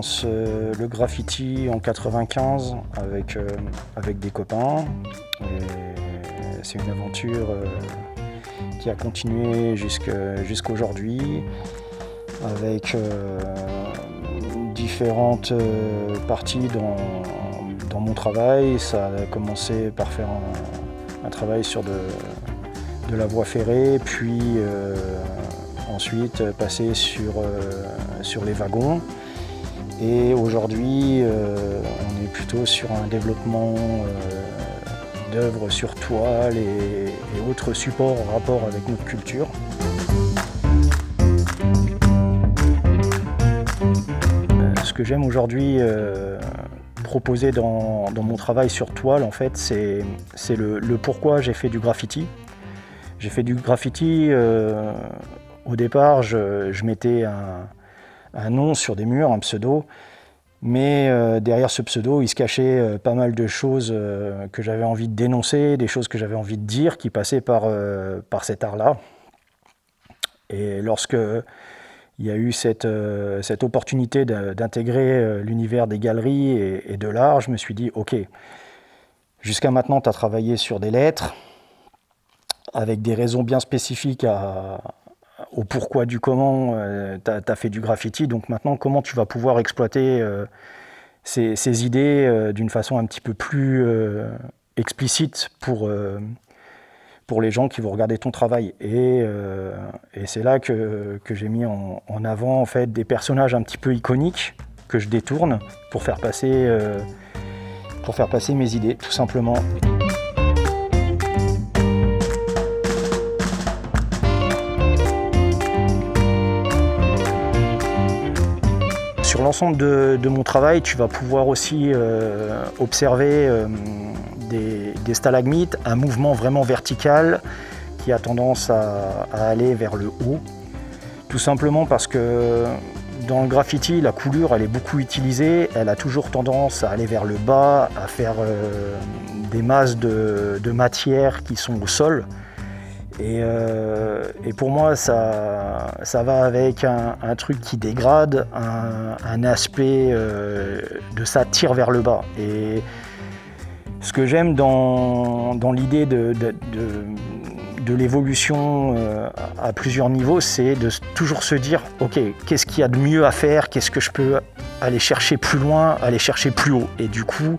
commence le graffiti en 95 avec des copains. C'est une aventure qui a continué jusqu'à aujourd'hui avec différentes parties dans mon travail. Ça a commencé par faire un travail sur de la voie ferrée, puis ensuite passer sur les wagons. Et aujourd'hui, on est plutôt sur un développement d'œuvres sur toile et autres supports en rapport avec notre culture. Ce que j'aime aujourd'hui proposer dans mon travail sur toile, en fait, c'est le pourquoi j'ai fait du graffiti. J'ai fait du graffiti, au départ, je mettais un nom sur des murs, un pseudo, mais derrière ce pseudo, il se cachait pas mal de choses que j'avais envie de dénoncer, des choses que j'avais envie de dire, qui passaient par cet art-là. Et lorsque il y a eu cette opportunité d'intégrer l'univers des galeries et de l'art, je me suis dit, ok, jusqu'à maintenant, tu as travaillé sur des lettres, avec des raisons bien spécifiques au pourquoi du comment tu as fait du graffiti. Donc maintenant, comment tu vas pouvoir exploiter ces idées d'une façon un petit peu plus explicite pour les gens qui vont regarder ton travail. Et c'est là que j'ai mis en avant en fait, des personnages un petit peu iconiques que je détourne pour faire passer mes idées, tout simplement. Sur l'ensemble de mon travail, tu vas pouvoir aussi observer des stalagmites, un mouvement vraiment vertical qui a tendance à aller vers le haut. Tout simplement parce que dans le graffiti, la coulure elle est beaucoup utilisée, elle a toujours tendance à aller vers le bas, à faire des masses de matière qui sont au sol. Et pour moi, ça va avec un truc qui dégrade, un aspect de ça tire vers le bas. Et ce que j'aime dans l'idée de l'évolution à plusieurs niveaux, c'est de toujours se dire, ok, qu'est-ce qu'il y a de mieux à faire, qu'est-ce que je peux aller chercher plus loin, aller chercher plus haut. Et du coup,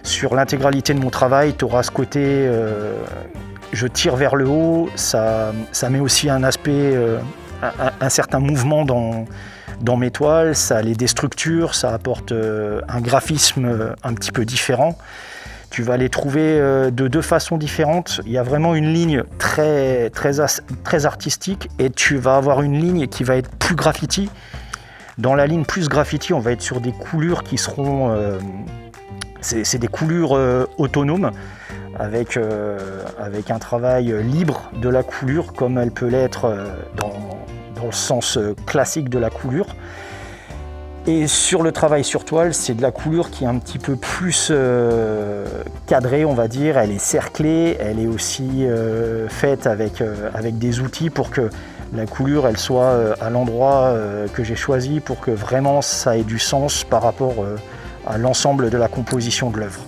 sur l'intégralité de mon travail, tu auras ce côté... je tire vers le haut, ça met aussi un aspect, un certain mouvement dans mes toiles, ça les déstructure, ça apporte un graphisme un petit peu différent. Tu vas les trouver de deux façons différentes. Il y a vraiment une ligne très artistique et tu vas avoir une ligne qui va être plus graffiti. Dans la ligne plus graffiti, on va être sur des coulures qui seront... c'est des coulures autonomes. Avec un travail libre de la coulure comme elle peut l'être dans le sens classique de la coulure. Et sur le travail sur toile, c'est de la coulure qui est un petit peu plus cadrée, on va dire. Elle est cerclée, elle est aussi faite avec des outils pour que la coulure elle soit à l'endroit que j'ai choisi pour que vraiment ça ait du sens par rapport à l'ensemble de la composition de l'œuvre.